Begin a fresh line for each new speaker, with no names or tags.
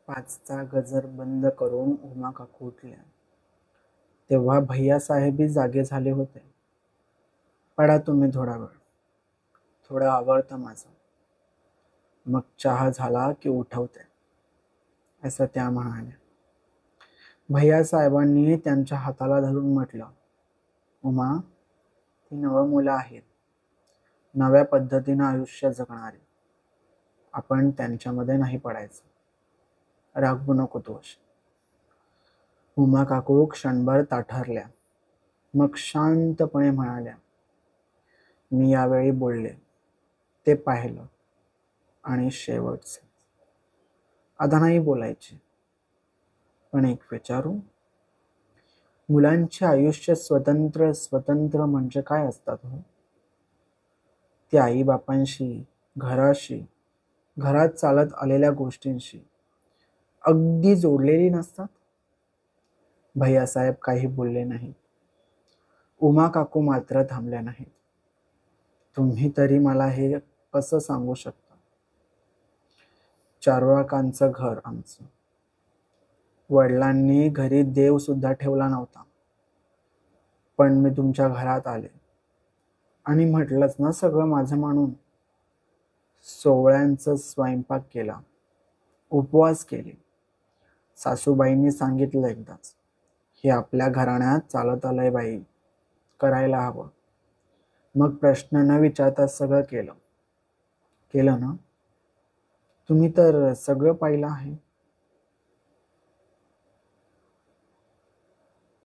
5चा गजर बंद करून उमा काकू उठल्या. तेव्हा भैयासाहेबही जागे झाले होते. पडा तुम्ही थोडा वेळ, थोडं आवरतं माझं, मग चहा झाला की उठवते, असं त्या म्हणाल्या. भैयासाहेबांनी त्यांच्या हाताला धरून म्हटलं, उमा, ती नवमुलं आहेत, नव्या पद्धतीनं आयुष्य जगणारी. आपण त्यांच्यामध्ये नाही पडायचं. रागवू नको तू अशी. उमा काकू क्षणभर ताठरल्या, मग शांतपणे म्हणाल्या, मी यावेळी बोलले ते पाहिलं आणि शेवटचे. आता नाही बोलायचे. पण एक विचारू, मुलांचे आयुष्य स्वतंत्र स्वतंत्र म्हणजे काय असतात हो? ते आईबापांशी, घराशी, घरात चालत आलेल्या गोष्टींशी अगदी जोडलेली नसतात? भैयासाहेब काही बोलले नाही. उमा काकू मात्र थांबल्या नाहीत. तुम्ही तरी मला हे कसं सांगू शकता? चार्वाकांचं घर आमचं. वडिलांनी घरी देव सुद्धा ठेवला नव्हता. पण मी तुमच्या घरात आले आणि म्हटलंच ना सगळं माझं म्हणून. सोवळ्यांचा स्वयंपाक केला, उपवास केले. सासूबाईंनी सांगितलं एकदाच, हे आपल्या घराण्यात चालत आलंय बाई, करायला हवं. मग प्रश्न न विचारता सगळं केलं. केलं ना? तुम्ही तर सगळं पाहिलं आहे.